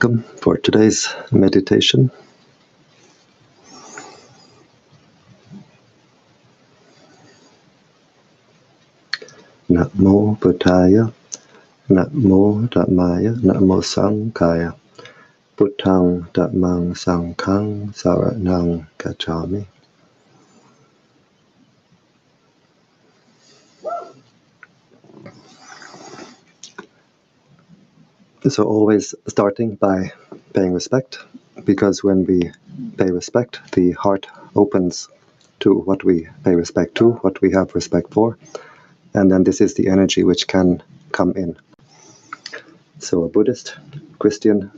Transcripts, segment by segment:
Welcome for today's meditation. Namo Buddhaya, Namo Dhammaya, Namo Sanghaya, Buddhang Dhammang Sanghang Saranang Gacchami. So always starting by paying respect, because when we pay respect, the heart opens to what we pay respect to, what we have respect for, and then this is the energy which can come in. So a Buddhist, Christian,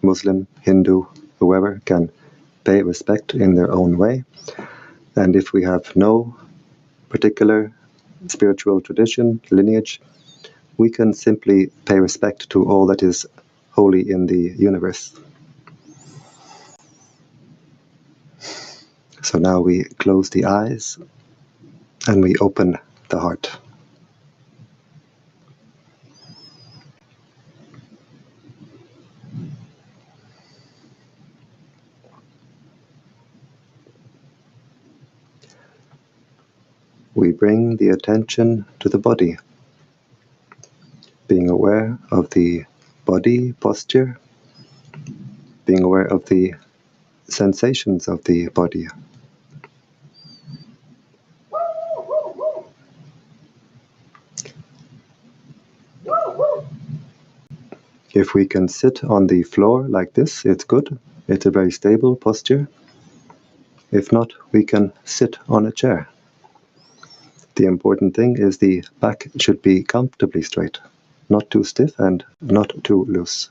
Muslim, Hindu, whoever can pay respect in their own way. And if we have no particular spiritual tradition, lineage, we can simply pay respect to all that is holy in the universe. So now we close the eyes and we open the heart. We bring the attention to the body, being aware of the body posture, being aware of the sensations of the body. If we can sit on the floor like this, it's good. It's a very stable posture. If not, we can sit on a chair. The important thing is the back should be comfortably straight, not too stiff and not too loose.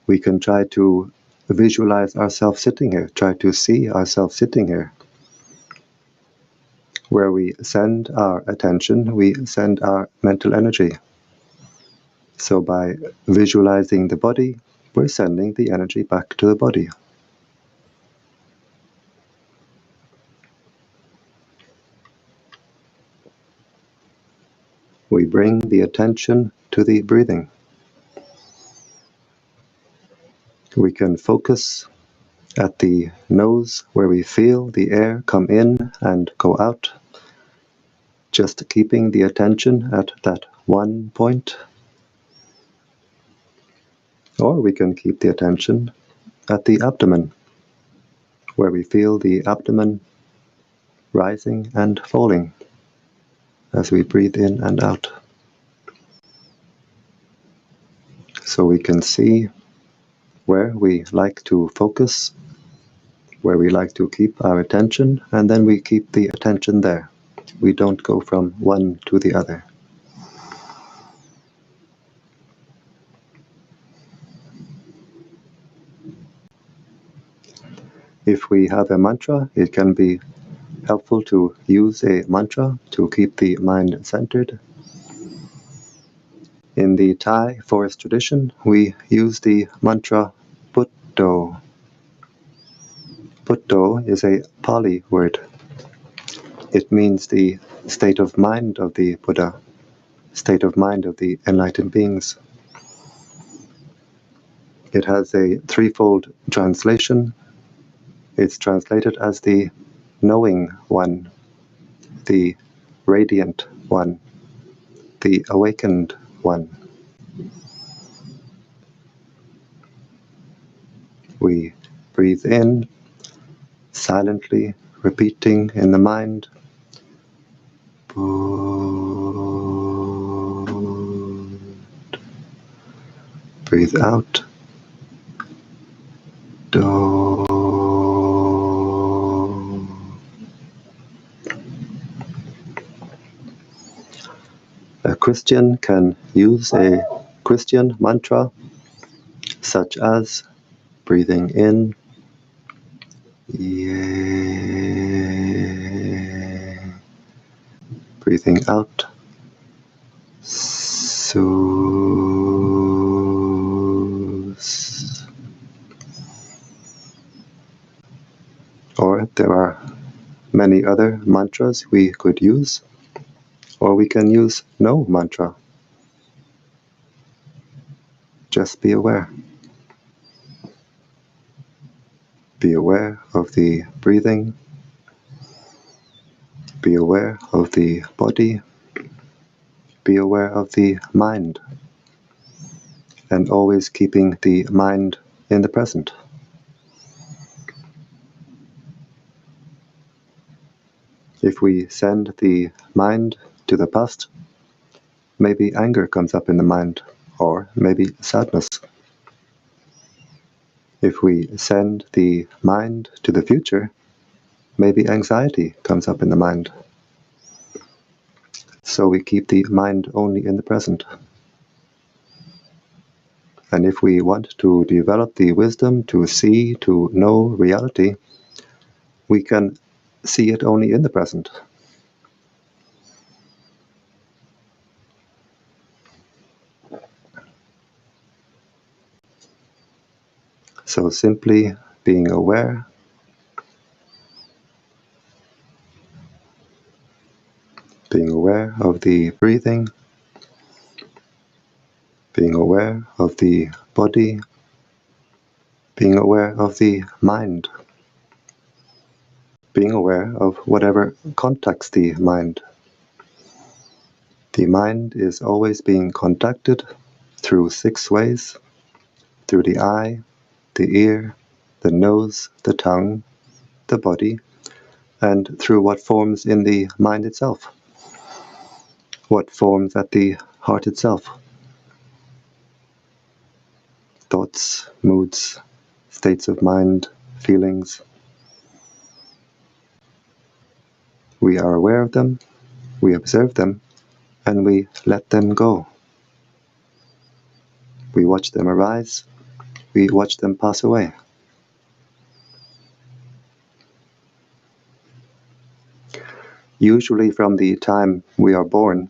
We can try to visualize ourselves sitting here, try to see ourselves sitting here. Where we send our attention, we send our mental energy. So by visualizing the body, we're sending the energy back to the body. We bring the attention to the breathing. We can focus at the nose where we feel the air come in and go out, just keeping the attention at that one point. Or we can keep the attention at the abdomen, where we feel the abdomen rising and falling as we breathe in and out. So we can see where we like to focus, where we like to keep our attention, and then we keep the attention there. We don't go from one to the other. If we have a mantra, it can be helpful to use a mantra to keep the mind centered. In the Thai forest tradition, we use the mantra Buddho. Buddho is a Pali word. It means the state of mind of the Buddha, state of mind of the enlightened beings. It has a threefold translation. It's translated as the knowing one, the radiant one, the awakened one. We breathe in, silently repeating in the mind, Bud. Breathe out, Do. A Christian can use a Christian mantra such as breathing in, Yea. Breathing out, Sus. Or there are many other mantras we could use, or we can use no mantra. Just be aware. Be aware of the breathing. Be aware of the body. Be aware of the mind. And always keeping the mind in the present. If we send the mind to the past, maybe anger comes up in the mind, or maybe sadness. If we send the mind to the future, maybe anxiety comes up in the mind. So we keep the mind only in the present. And if we want to develop the wisdom to see, to know reality, we can see it only in the present. So simply being aware, being aware of the breathing, being aware of the body, being aware of the mind, being aware of whatever contacts the mind. The mind is always being contacted through 6 ways, through the eye, the ear, the nose, the tongue, the body, and through what forms in the mind itself, what forms at the heart itself. Thoughts, moods, states of mind, feelings. We are aware of them, we observe them, and we let them go. We watch them arise, we watch them pass away. Usually from the time we are born,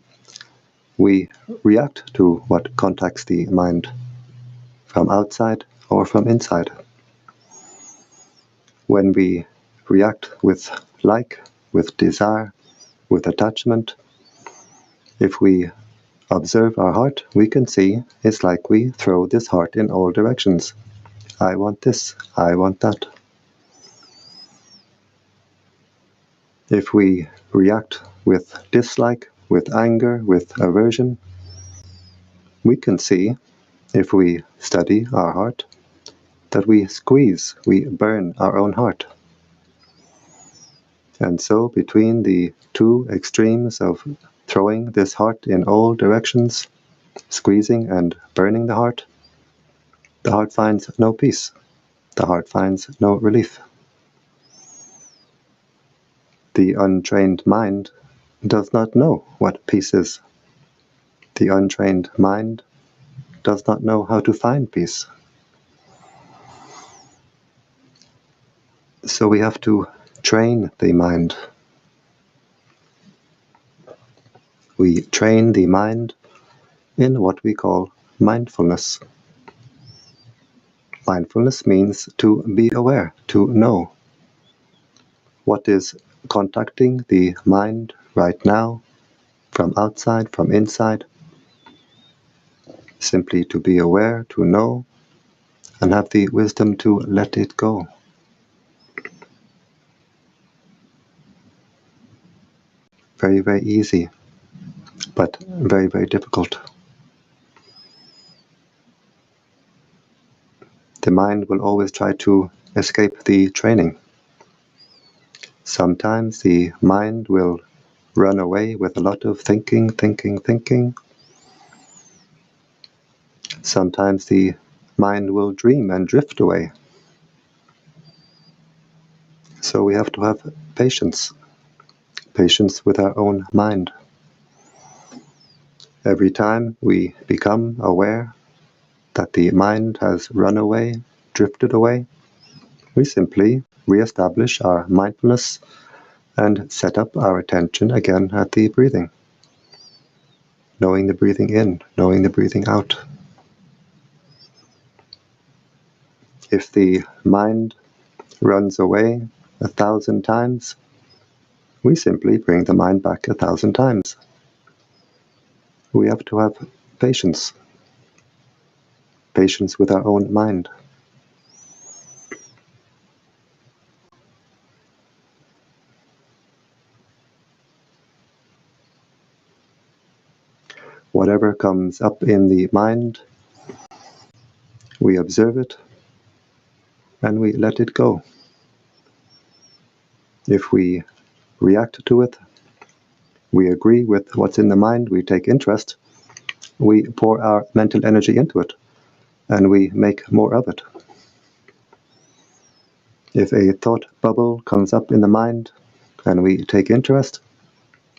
we react to what contacts the mind, from outside or from inside. When we react with like, with desire, with attachment, if we observe our heart, we can see it's like we throw this heart in all directions. I want this, I want that. If we react with dislike, with anger, with aversion, we can see, if we study our heart, that we squeeze, we burn our own heart. And so between the 2 extremes of throwing this heart in all directions, squeezing and burning the heart finds no peace. The heart finds no relief. The untrained mind does not know what peace is. The untrained mind does not know how to find peace. So we have to train the mind. We train the mind in what we call mindfulness. Mindfulness means to be aware, to know what is contacting the mind right now, from outside, from inside. Simply to be aware, to know, and have the wisdom to let it go. Very, very easy, but very, very difficult. The mind will always try to escape the training. Sometimes the mind will run away with a lot of thinking. Sometimes the mind will dream and drift away. So we have to have patience with our own mind. Every time we become aware that the mind has run away, drifted away, we simply re-establish our mindfulness and set up our attention again at the breathing. Knowing the breathing in, knowing the breathing out. If the mind runs away 1,000 times, we simply bring the mind back 1,000 times. We have to have patience. Patience with our own mind. Whatever comes up in the mind, we observe it and we let it go. If we react to it, we agree with what's in the mind, we take interest, we pour our mental energy into it, and we make more of it. If a thought bubble comes up in the mind and we take interest,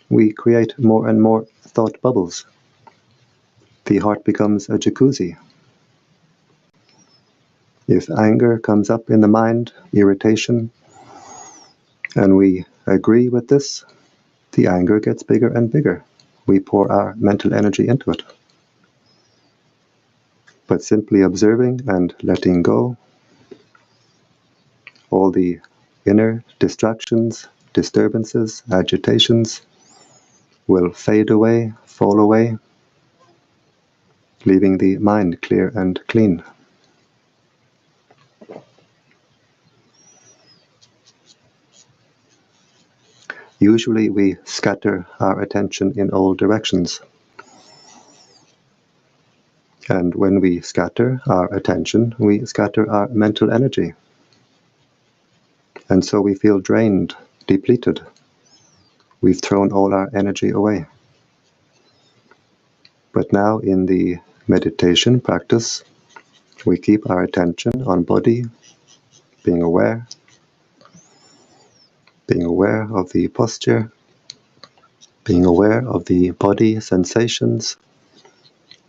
we create more and more thought bubbles. The heart becomes a jacuzzi. If anger comes up in the mind, irritation, and we agree with this, the anger gets bigger and bigger. We pour our mental energy into it. But simply observing and letting go, all the inner distractions, disturbances, agitations will fade away, fall away, leaving the mind clear and clean. Usually we scatter our attention in all directions. And when we scatter our attention, we scatter our mental energy. And so we feel drained, depleted. We've thrown all our energy away. But now in the meditation practice, we keep our attention on body, being aware of the posture, being aware of the body sensations,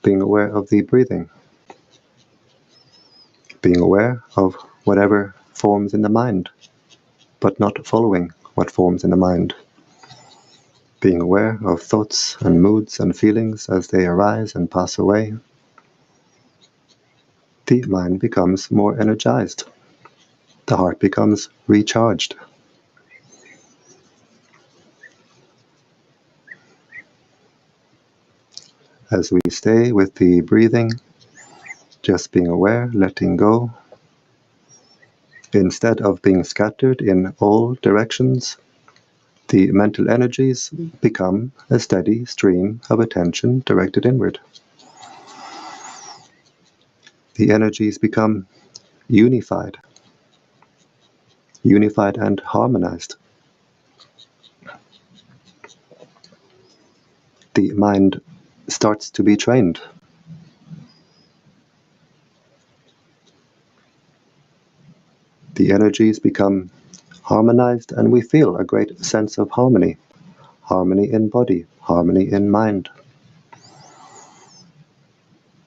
being aware of the breathing, being aware of whatever forms in the mind, but not following what forms in the mind. Being aware of thoughts and moods and feelings as they arise and pass away. The mind becomes more energized. The heart becomes recharged. As we stay with the breathing, just being aware, letting go, instead of being scattered in all directions, the mental energies become a steady stream of attention directed inward. The energies become unified and harmonized. The mind starts to be trained. The energies become harmonized and we feel a great sense of harmony. Harmony in body, harmony in mind.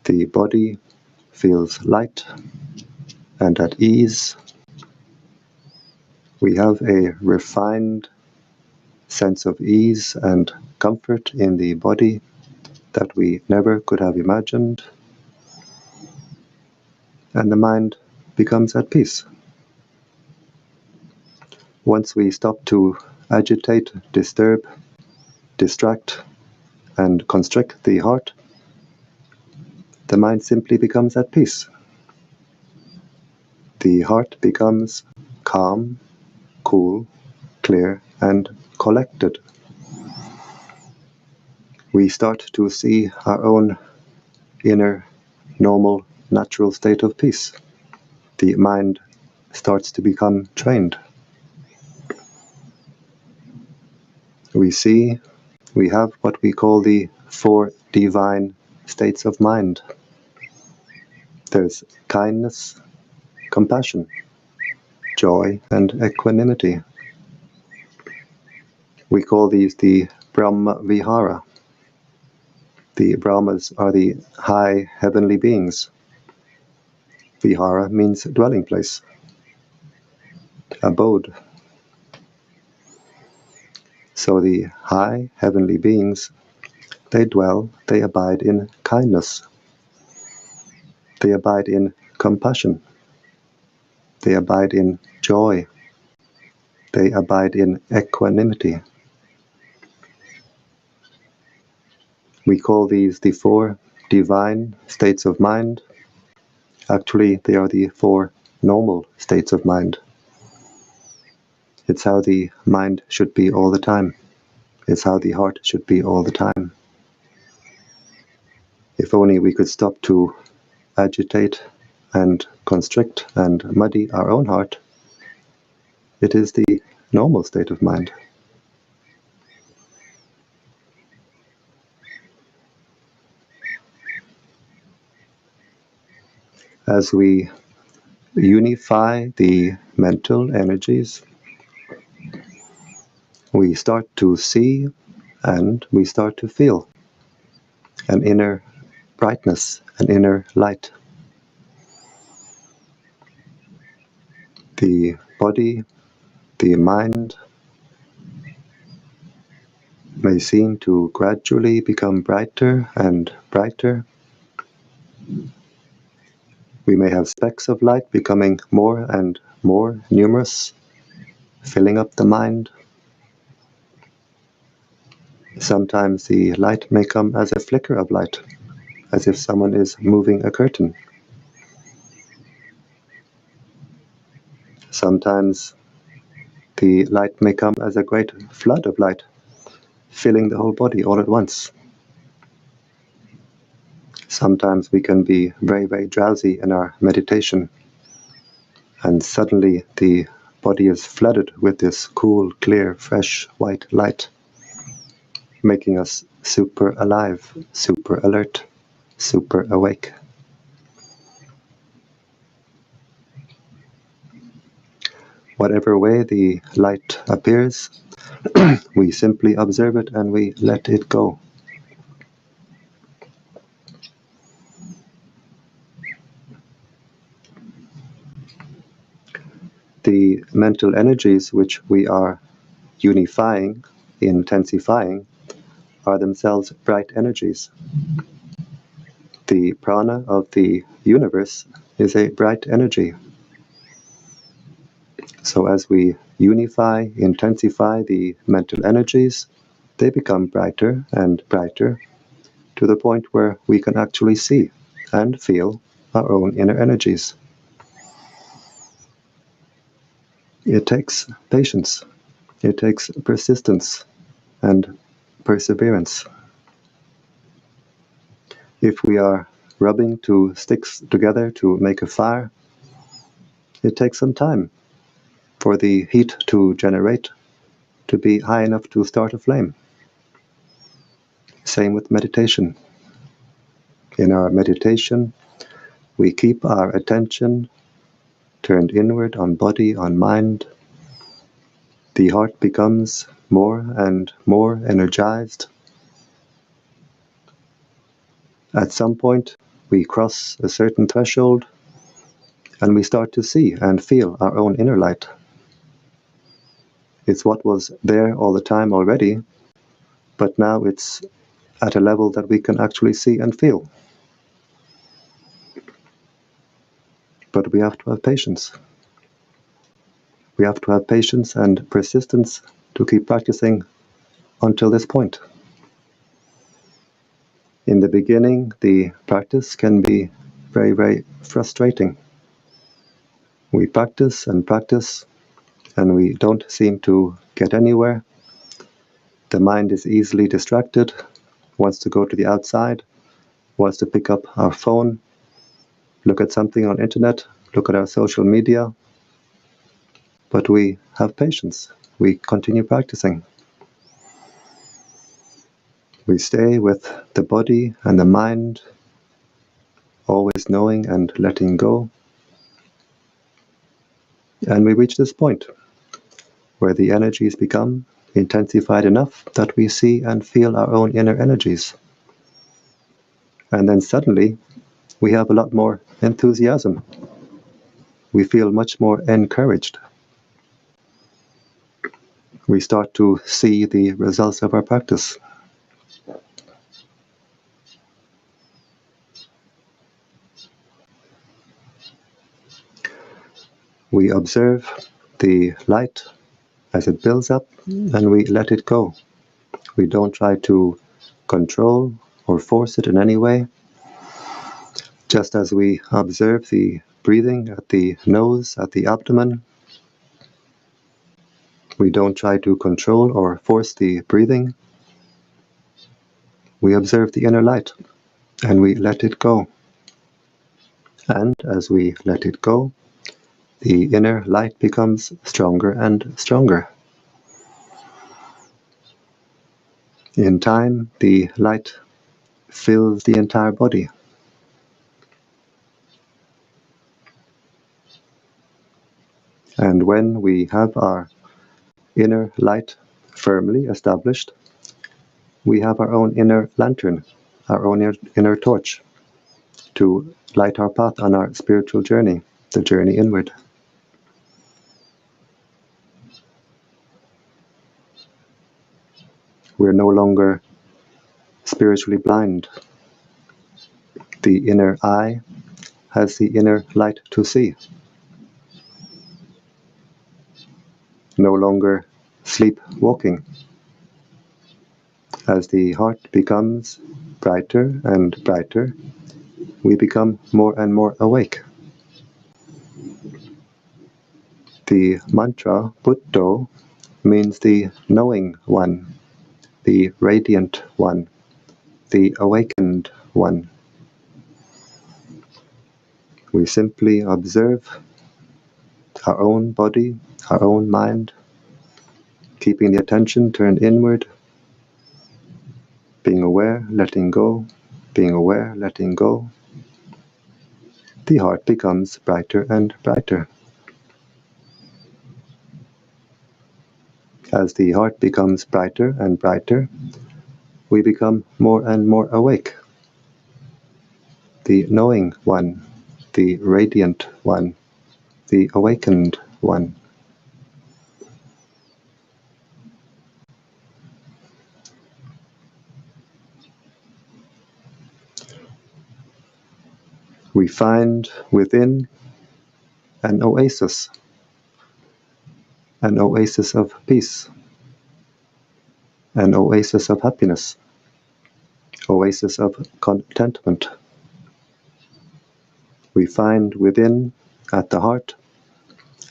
The body feels light and at ease. We have a refined sense of ease and comfort in the body that we never could have imagined. And the mind becomes at peace. Once we stop to agitate, disturb, distract, and constrict the heart, the mind simply becomes at peace. The heart becomes calm, cool, clear, and collected. We start to see our own inner, normal, natural state of peace. The mind starts to become trained. We have what we call the 4 divine states of mind. There's kindness, compassion, joy, and equanimity. We call these the Brahma Vihara. The Brahmas are the high heavenly beings. Vihara means dwelling place, abode. So the high heavenly beings, they abide in kindness. They abide in compassion. They abide in joy. They abide in equanimity. We call these the 4 divine states of mind. Actually, they are the 4 normal states of mind. It's how the mind should be all the time. It's how the heart should be all the time. If only we could stop to agitate and constrict and muddy our own heart, it is the normal state of mind. As we unify the mental energies, we start to see and we start to feel an inner brightness, an inner light. The body, the mind may seem to gradually become brighter and brighter. We may have specks of light becoming more and more numerous, filling up the mind. Sometimes the light may come as a flicker of light, as if someone is moving a curtain. Sometimes the light may come as a great flood of light, filling the whole body all at once. Sometimes we can be very, very drowsy in our meditation, and suddenly the body is flooded with this cool, clear, fresh, white light, making us super alive, super alert, super awake. Whatever way the light appears, we simply observe it and we let it go. The mental energies which we are unifying, intensifying, are themselves bright energies. The prana of the universe is a bright energy. So as we unify, intensify the mental energies, they become brighter and brighter to the point where we can actually see and feel our own inner energies. It takes patience, it takes persistence and perseverance. If we are rubbing 2 sticks together to make a fire, it takes some time for the heat to generate, to be high enough to start a flame. Same with meditation. In our meditation, we keep our attention turned inward on body, on mind. The heart becomes more and more energized. At some point, we cross a certain threshold and we start to see and feel our own inner light. It's what was there all the time already, but now it's at a level that we can actually see and feel. But we have to have patience. We have to have patience and persistence to keep practicing until this point. In the beginning, the practice can be very, very frustrating. We practice and practice, and we don't seem to get anywhere. The mind is easily distracted, wants to go to the outside, wants to pick up our phone, look at something on internet, look at our social media. But we have patience. We continue practicing. We stay with the body and the mind, always knowing and letting go. And we reach this point where the energies become intensified enough that we see and feel our own inner energies. And then suddenly, we have a lot more enthusiasm. We feel much more encouraged. We start to see the results of our practice. We observe the light as it builds up and we let it go. We don't try to control or force it in any way. Just as we observe the breathing at the nose, at the abdomen, we don't try to control or force the breathing. We observe the inner light and we let it go. And as we let it go, the inner light becomes stronger and stronger. In time, the light fills the entire body. And when we have our inner light firmly established, we have our own inner lantern, our own inner torch to light our path on our spiritual journey, the journey inward. We're no longer spiritually blind. The inner eye has the inner light to see. No longer sleepwalking. As the heart becomes brighter and brighter, we become more and more awake. The mantra Buddho means the knowing one, the radiant one, the awakened one. We simply observe our own body, our own mind, keeping the attention turned inward, being aware, letting go, being aware, letting go. The heart becomes brighter and brighter. As the heart becomes brighter and brighter, we become more and more awake. The knowing one, the radiant one, the awakened one. We find within an oasis of peace, an oasis of happiness, oasis of contentment. We find within, at the heart,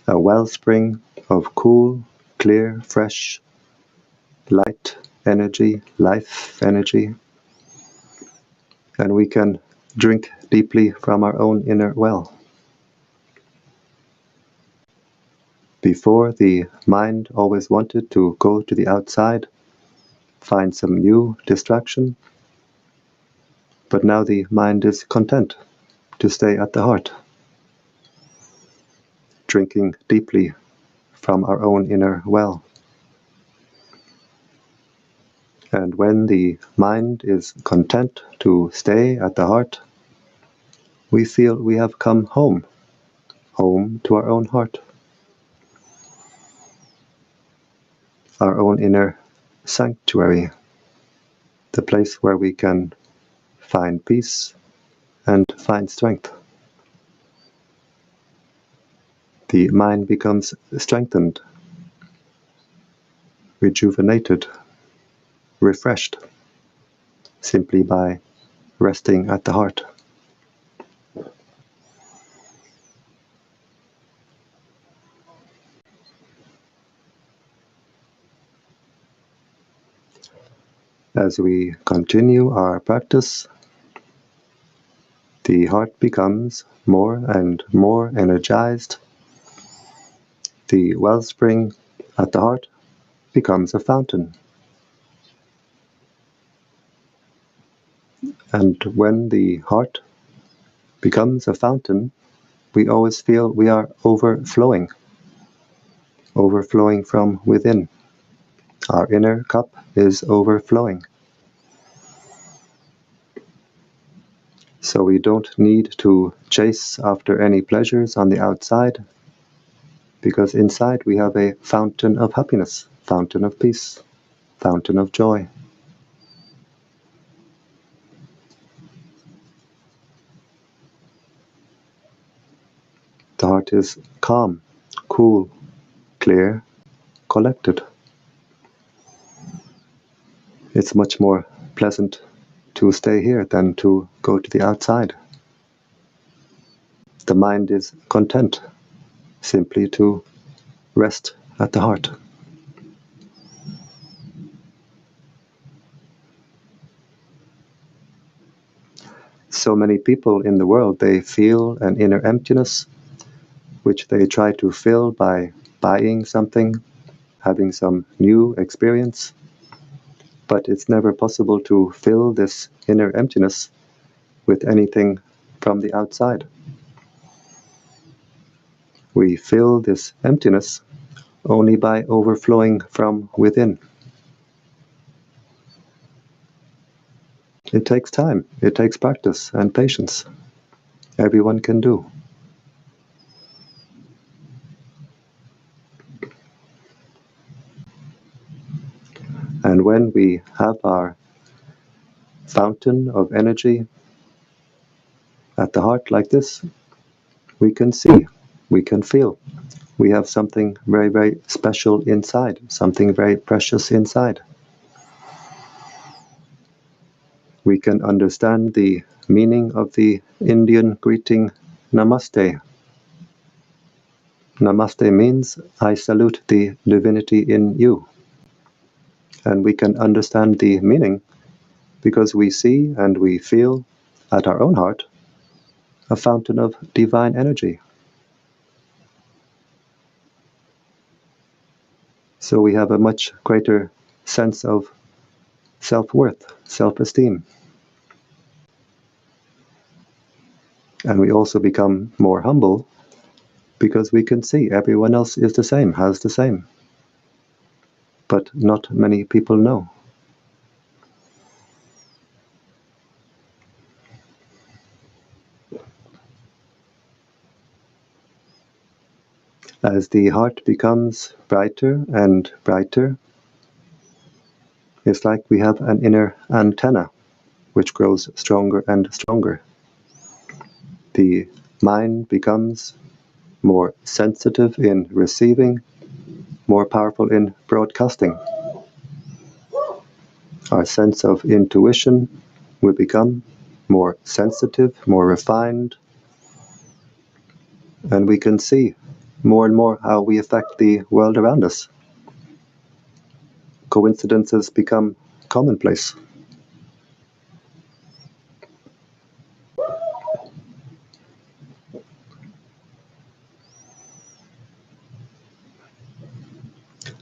a wellspring of cool, clear, fresh, light energy, life energy, and we can drink deeply from our own inner well. Before, the mind always wanted to go to the outside, find some new distraction, but now the mind is content to stay at the heart, drinking deeply from our own inner well. And when the mind is content to stay at the heart, we feel we have come home, home to our own heart, our own inner sanctuary, the place where we can find peace and find strength. The mind becomes strengthened, rejuvenated, refreshed, simply by resting at the heart. As we continue our practice, the heart becomes more and more energized. The wellspring at the heart becomes a fountain. And when the heart becomes a fountain, we always feel we are overflowing from within. Our inner cup is overflowing. So we don't need to chase after any pleasures on the outside, because inside we have a fountain of happiness, fountain of peace, fountain of joy. The heart is calm, cool, clear, collected. It's much more pleasant to stay here than to go to the outside. The mind is content simply to rest at the heart. So many people in the world, they feel an inner emptiness, which they try to fill by buying something, having some new experience. But it's never possible to fill this inner emptiness with anything from the outside. We fill this emptiness only by overflowing from within. It takes time, it takes practice and patience. Everyone can do. And when we have our fountain of energy at the heart like this, we can see, we can feel. We have something very, very special inside, something very precious inside. We can understand the meaning of the Indian greeting Namaste. Namaste means, I salute the divinity in you. And we can understand the meaning because we see and we feel at our own heart a fountain of divine energy. So we have a much greater sense of self-worth, self-esteem. And we also become more humble because we can see everyone else is the same, has the same. But not many people know. As the heart becomes brighter and brighter, it's like we have an inner antenna which grows stronger and stronger. The mind becomes more sensitive in receiving, more powerful in broadcasting. Our sense of intuition will become more sensitive, more refined, and we can see more and more how we affect the world around us. Coincidences become commonplace.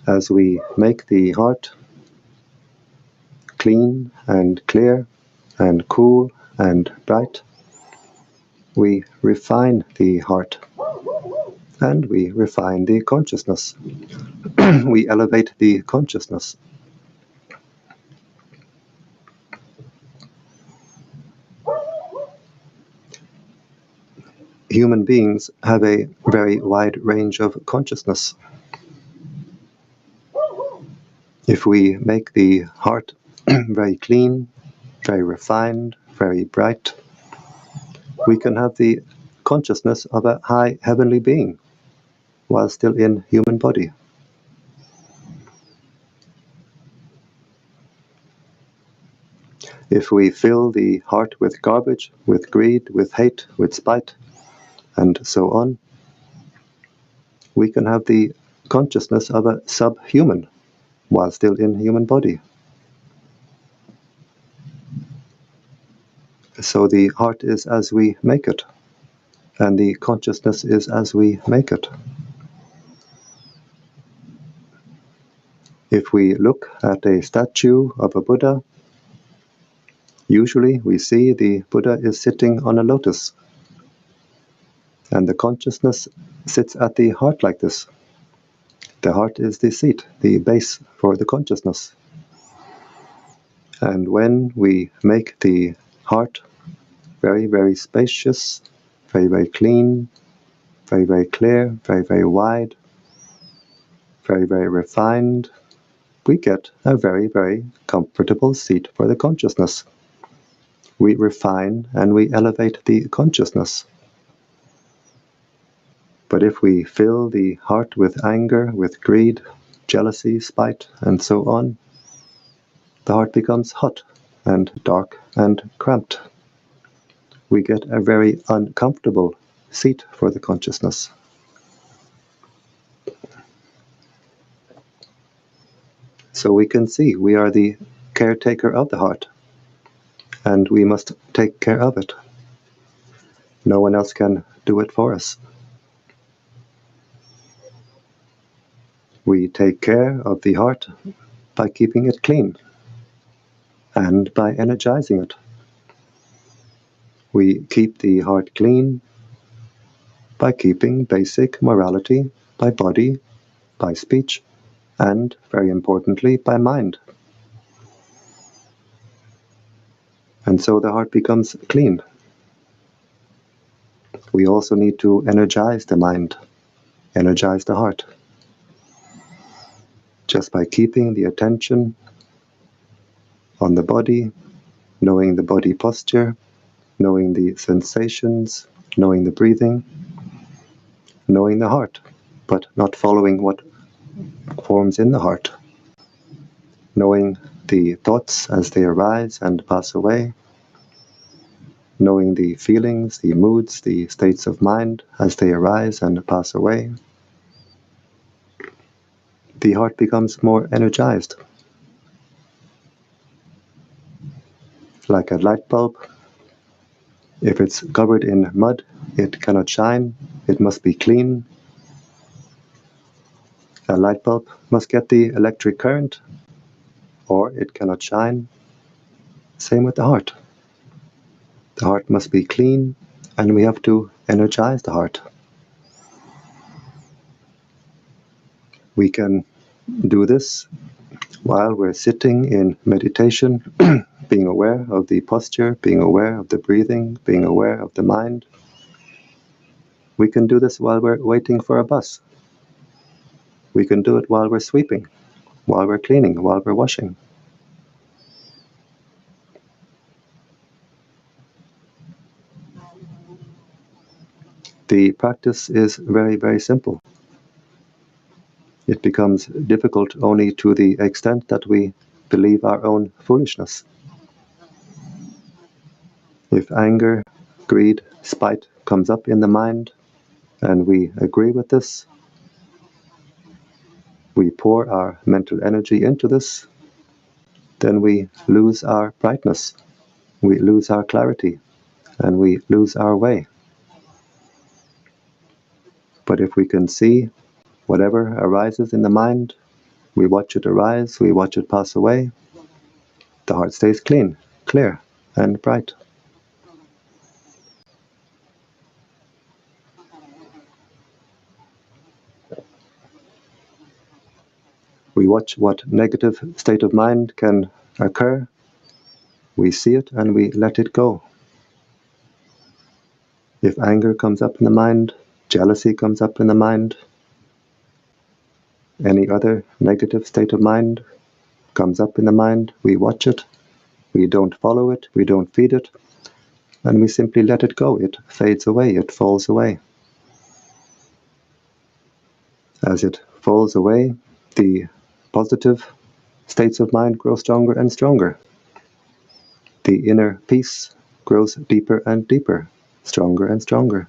As we make the heart clean and clear and cool and bright, we refine the heart and we refine the consciousness. We elevate the consciousness. Human beings have a very wide range of consciousness. If we make the heart very clean, very refined, very bright, we can have the consciousness of a high heavenly being while still in human body. If we fill the heart with garbage, with greed, with hate, with spite, and so on, we can have the consciousness of a subhuman while still in human body. So the heart is as we make it, and the consciousness is as we make it. If we look at a statue of a Buddha, usually we see the Buddha is sitting on a lotus, and the consciousness sits at the heart like this. The heart is the seat, the base for the consciousness. And when we make the heart very, very spacious, very, very clean, very, very clear, very, very wide, very, very refined, we get a very, very comfortable seat for the consciousness. We refine and we elevate the consciousness. But if we fill the heart with anger, with greed, jealousy, spite, and so on, the heart becomes hot and dark and cramped. We get a very uncomfortable seat for the consciousness. So we can see we are the caretaker of the heart, and we must take care of it. No one else can do it for us. We take care of the heart by keeping it clean and by energizing it. We keep the heart clean by keeping basic morality by body, by speech, and, very importantly, by mind. And so the heart becomes clean. We also need to energize the mind, energize the heart. Just by keeping the attention on the body, knowing the body posture, knowing the sensations, knowing the breathing, knowing the heart, but not following what forms in the heart, knowing the thoughts as they arise and pass away, knowing the feelings, the moods, the states of mind as they arise and pass away. The heart becomes more energized. Like a light bulb, if it's covered in mud, it cannot shine, it must be clean. A light bulb must get the electric current, or it cannot shine. Same with the heart. The heart must be clean, and we have to energize the heart. We can do this while we're sitting in meditation, being aware of the posture, being aware of the breathing, being aware of the mind. We can do this while we're waiting for a bus. We can do it while we're sweeping, while we're cleaning, while we're washing. The practice is very, very simple. It becomes difficult only to the extent that we believe our own foolishness. If anger, greed, spite comes up in the mind, and we agree with this, we pour our mental energy into this, then we lose our brightness, we lose our clarity, and we lose our way. But if we can see whatever arises in the mind, we watch it arise, we watch it pass away, the heart stays clean, clear, and bright. We watch what negative state of mind can occur, we see it and we let it go. If anger comes up in the mind, jealousy comes up in the mind, any other negative state of mind comes up in the mind, we watch it, we don't follow it, we don't feed it, and we simply let it go. It fades away, it falls away. As it falls away, the positive states of mind grow stronger and stronger. The inner peace grows deeper and deeper, stronger and stronger.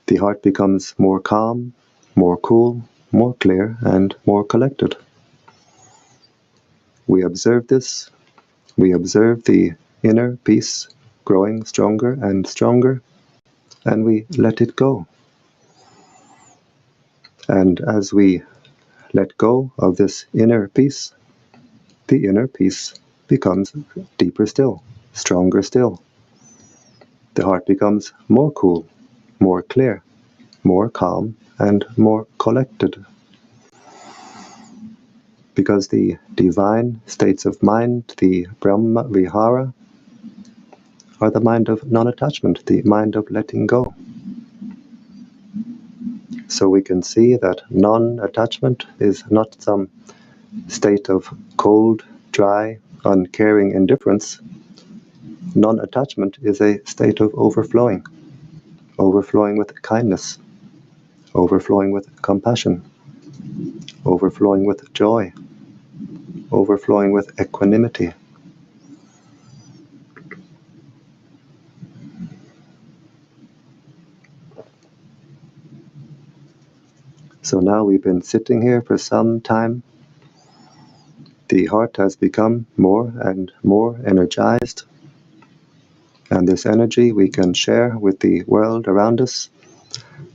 The heart becomes more calm, more cool, more clear, and more collected. We observe this. We observe the inner peace growing stronger and stronger, and we let it go. And as we let go of this inner peace, the inner peace becomes deeper still, stronger still. The heart becomes more cool, more clear, more calm, and more collected. Because the divine states of mind, the Brahma Vihara, are the mind of non-attachment, the mind of letting go. So we can see that non-attachment is not some state of cold, dry, uncaring indifference. Non-attachment is a state of overflowing, overflowing with kindness, overflowing with compassion, overflowing with joy, overflowing with equanimity. So now we've been sitting here for some time. The heart has become more and more energized. And this energy we can share with the world around us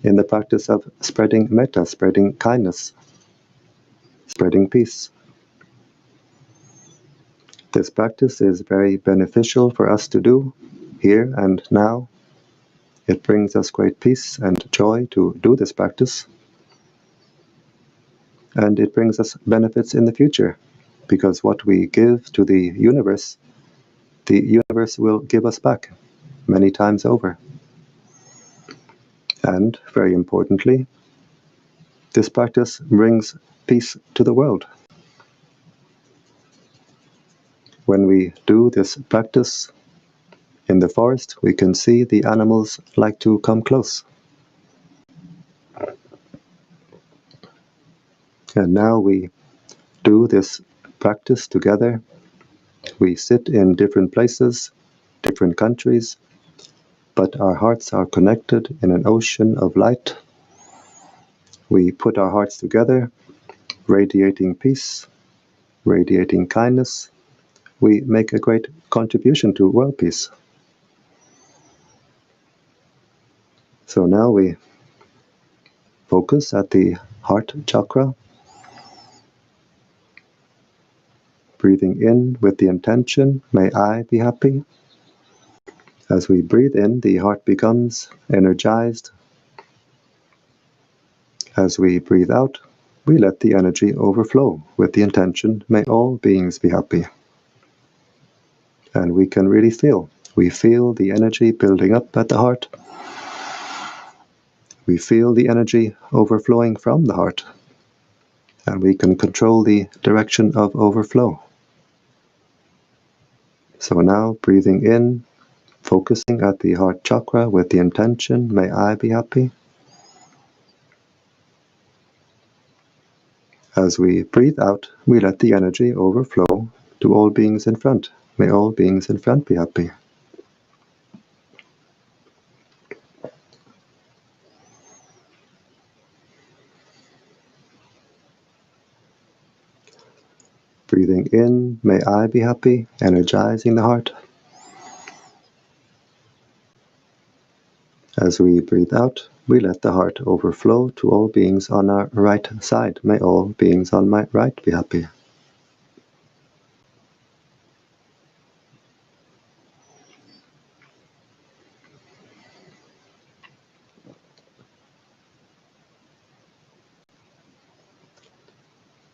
in the practice of spreading metta, spreading kindness, spreading peace. This practice is very beneficial for us to do here and now. It brings us great peace and joy to do this practice. And it brings us benefits in the future, because what we give to the universe will give us back many times over. And very importantly, this practice brings peace to the world. When we do this practice in the forest, we can see the animals like to come close. And now we do this practice together. We sit in different places, different countries, but our hearts are connected in an ocean of light. We put our hearts together, radiating peace, radiating kindness. We make a great contribution to world peace. So now we focus at the heart chakra, breathing in with the intention, may I be happy. As we breathe in, the heart becomes energized. As we breathe out, we let the energy overflow with the intention, may all beings be happy. And we can really feel the energy building up at the heart. We feel the energy overflowing from the heart, and we can control the direction of overflow. So now, breathing in, focusing at the heart chakra with the intention, may I be happy. As we breathe out, we let the energy overflow to all beings in front. May all beings in front be happy. Breathing in, may I be happy, energizing the heart. As we breathe out, we let the heart overflow to all beings on our right side. May all beings on my right be happy.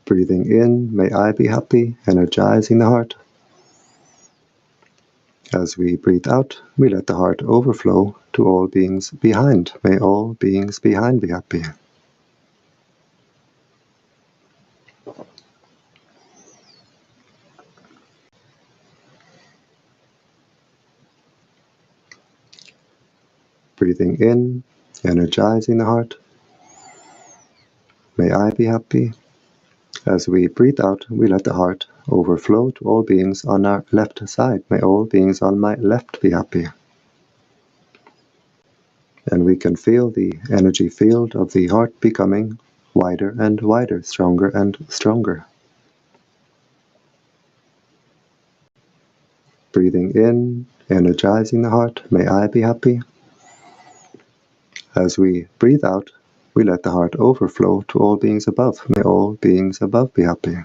Breathing in, may I be happy, energizing the heart. As we breathe out, we let the heart overflow to all beings behind. May all beings behind be happy. Breathing in, energizing the heart. May I be happy. As we breathe out, we let the heart overflow to all beings on our left side. May all beings on my left be happy. And we can feel the energy field of the heart becoming wider and wider, stronger and stronger. Breathing in, energizing the heart. May I be happy. As we breathe out, we let the heart overflow to all beings above. May all beings above be happy.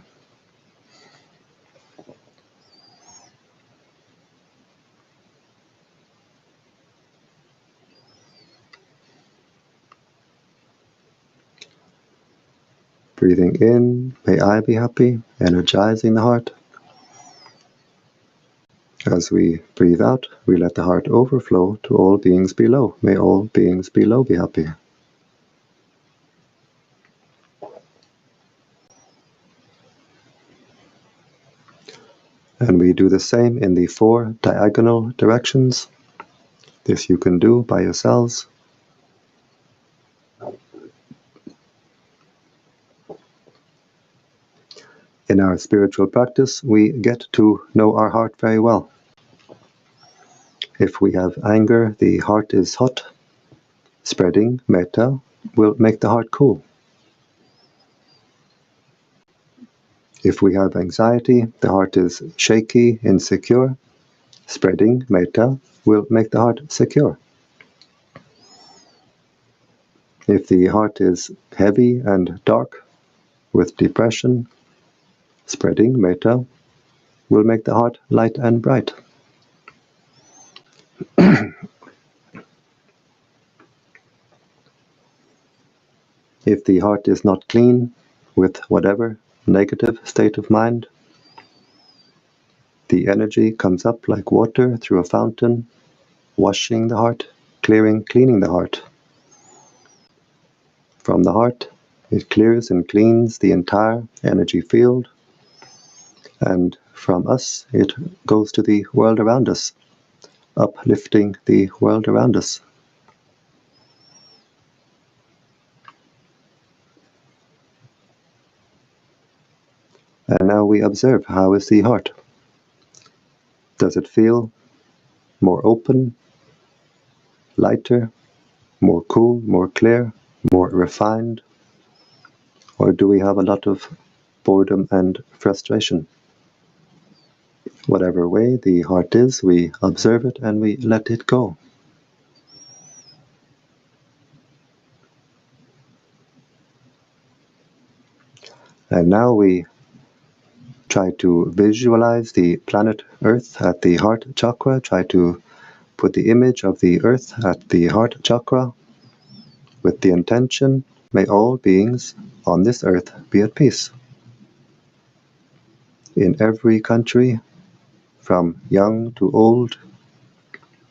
Breathing in, may I be happy, energizing the heart. As we breathe out, we let the heart overflow to all beings below. May all beings below be happy. And we do the same in the 4 diagonal directions. This you can do by yourselves. In our spiritual practice, we get to know our heart very well. If we have anger, the heart is hot. Spreading metta will make the heart cool. If we have anxiety, the heart is shaky, insecure, spreading Metta will make the heart secure. If the heart is heavy and dark with depression, spreading Metta will make the heart light and bright. If the heart is not clean with whatever negative state of mind, the energy comes up like water through a fountain, washing the heart, cleaning the heart. From the heart, it clears and cleans the entire energy field, and from us, it goes to the world around us, uplifting the world around us. And now we observe, how is the heart? Does it feel more open, lighter, more cool, more clear, more refined? Or do we have a lot of boredom and frustration? Whatever way the heart is, we observe it and we let it go. And now we try to visualize the planet Earth at the heart chakra, try to put the image of the Earth at the heart chakra with the intention, may all beings on this earth be at peace. In every country, from young to old,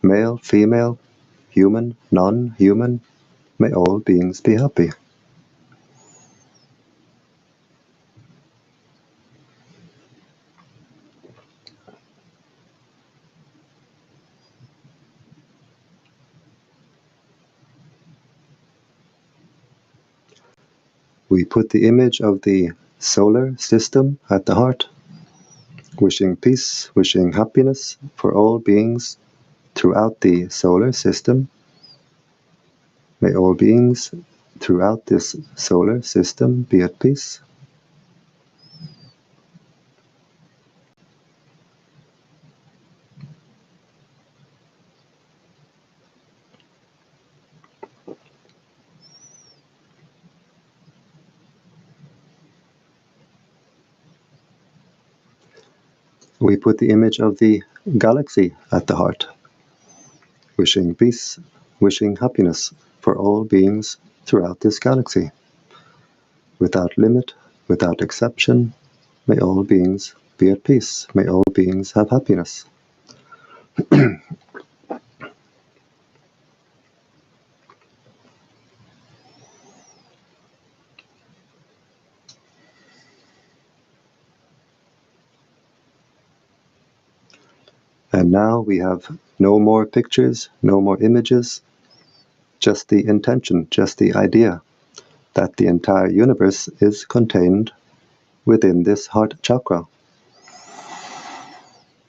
male, female, human, non-human, may all beings be happy. We put the image of the solar system at the heart, wishing peace, wishing happiness for all beings throughout the solar system. May all beings throughout this solar system be at peace. We put the image of the galaxy at the heart, wishing peace, wishing happiness for all beings throughout this galaxy. Without limit, without exception, may all beings be at peace. May all beings have happiness. And now we have no more pictures, no more images, just the intention, just the idea that the entire universe is contained within this heart chakra.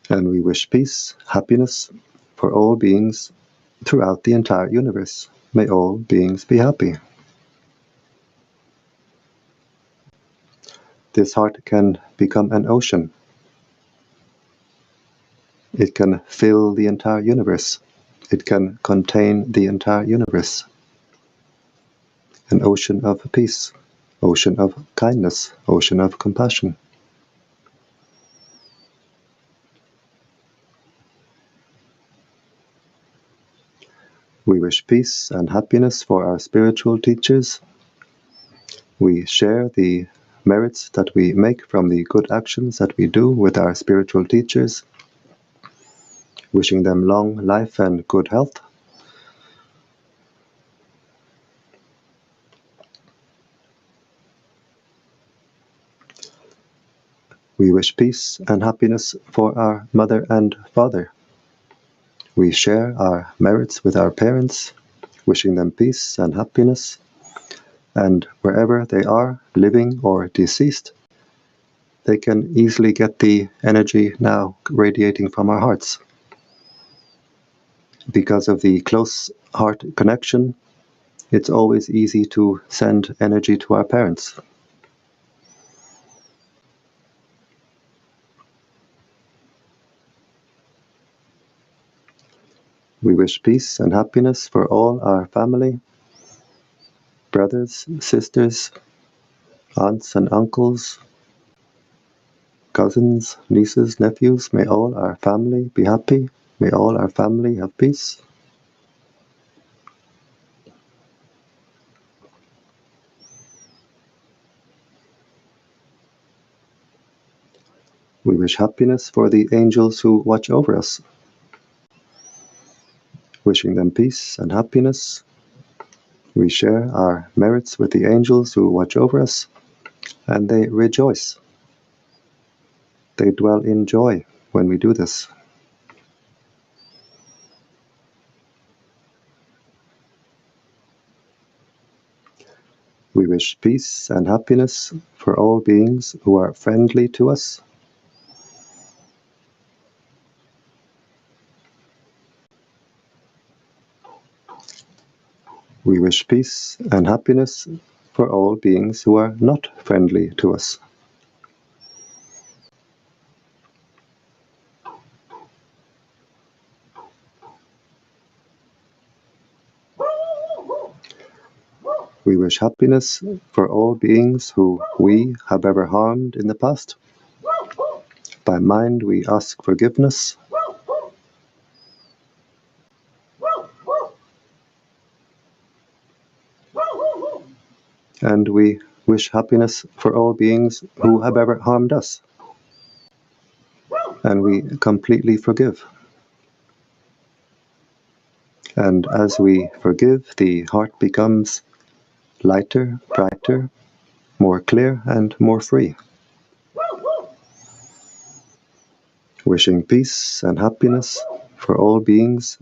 And we wish peace, happiness for all beings throughout the entire universe. May all beings be happy. This heart can become an ocean. It can fill the entire universe. It can contain the entire universe. An ocean of peace, ocean of kindness, ocean of compassion. We wish peace and happiness for our spiritual teachers. We share the merits that we make from the good actions that we do with our spiritual teachers, wishing them long life and good health. We wish peace and happiness for our mother and father. We share our merits with our parents, wishing them peace and happiness, and wherever they are, living or deceased, they can easily get the energy now radiating from our hearts. Because of the close heart connection, it's always easy to send energy to our parents. We wish peace and happiness for all our family, brothers, sisters, aunts and uncles, cousins, nieces, nephews. May all our family be happy. May all our family have peace. We wish happiness for the angels who watch over us, wishing them peace and happiness. We share our merits with the angels who watch over us, and they rejoice. They dwell in joy when we do this. We wish peace and happiness for all beings who are friendly to us. We wish peace and happiness for all beings who are not friendly to us. We wish happiness for all beings who we have ever harmed in the past. By mind we ask forgiveness. And we wish happiness for all beings who have ever harmed us. And we completely forgive. And as we forgive, the heart becomes lighter, brighter, more clear and more free. Wishing peace and happiness for all beings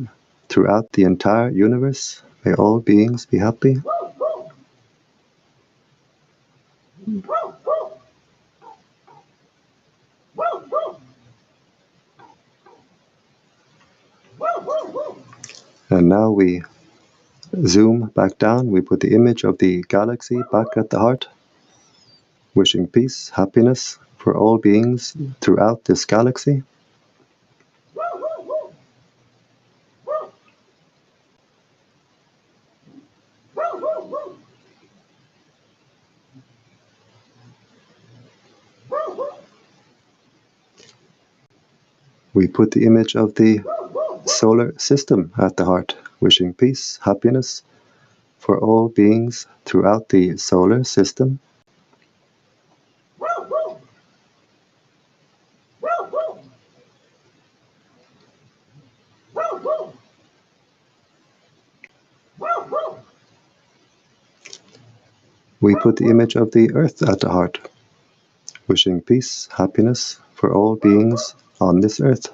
throughout the entire universe. May all beings be happy. And now we zoom back down. We put the image of the galaxy back at the heart, wishing peace, happiness for all beings throughout this galaxy. We put the image of the solar system at the heart, wishing peace, happiness for all beings throughout the solar system. We put the image of the earth at the heart, wishing peace, happiness for all beings on this earth.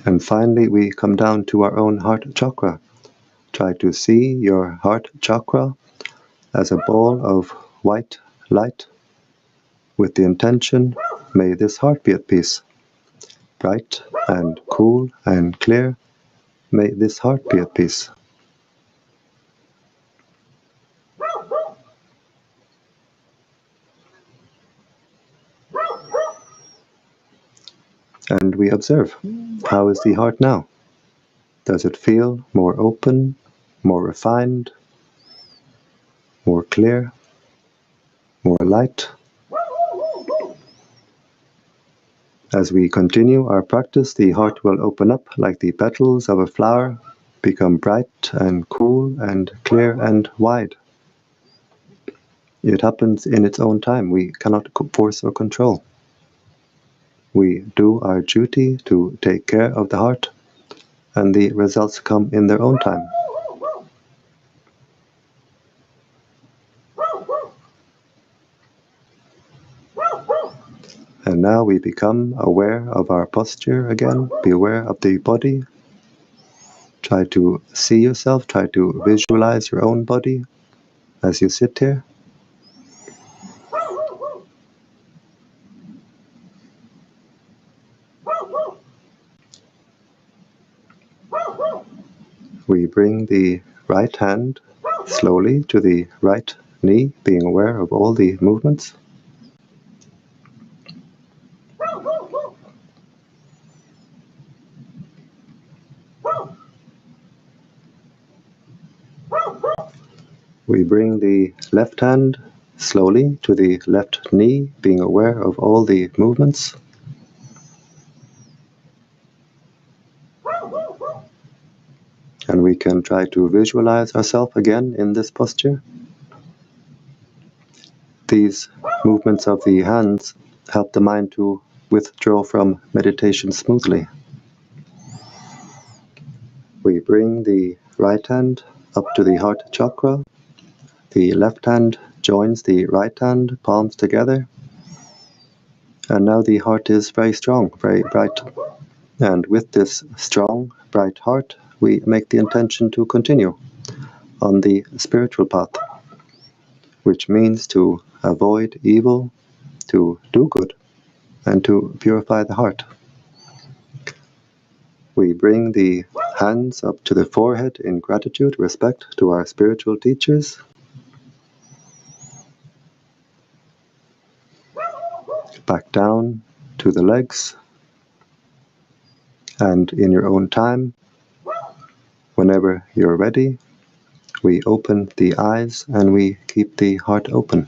And finally, we come down to our own heart chakra. Try to see your heart chakra as a ball of white light with the intention, may this heart be at peace. Bright and cool and clear, may this heart be at peace. And we observe, how is the heart now? Does it feel more open, more refined, more clear, more light? As we continue our practice, the heart will open up like the petals of a flower, become bright and cool and clear and wide. It happens in its own time. We cannot force or control. We do our duty to take care of the heart, and the results come in their own time. And now we become aware of our posture again. Be aware of the body. Try to see yourself. Try to visualize your own body as you sit here. We bring the right hand slowly to the right knee, being aware of all the movements. We bring the left hand slowly to the left knee, being aware of all the movements. And we can try to visualize ourselves again in this posture. These movements of the hands help the mind to withdraw from meditation smoothly. We bring the right hand up to the heart chakra. The left hand joins the right hand, palms together. And now the heart is very strong, very bright. And with this strong, bright heart, we make the intention to continue on the spiritual path, which means to avoid evil, to do good, and to purify the heart. We bring the hands up to the forehead in gratitude, respect to our spiritual teachers. Back down to the legs. And in your own time, whenever you're ready, we open the eyes and we keep the heart open.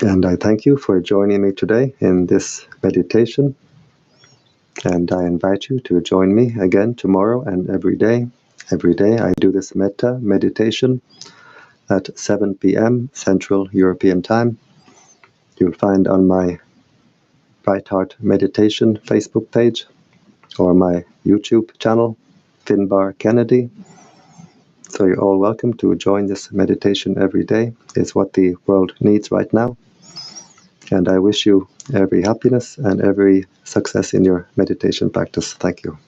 And I thank you for joining me today in this meditation. And I invite you to join me again tomorrow and every day. Every day I do this Metta meditation at 7 p.m. Central European Time. You'll find on my Brightheart Meditation Facebook page or my YouTube channel, Finnbarr Kennedy. So you're all welcome to join this meditation every day. It's what the world needs right now. And I wish you every happiness and every success in your meditation practice. Thank you.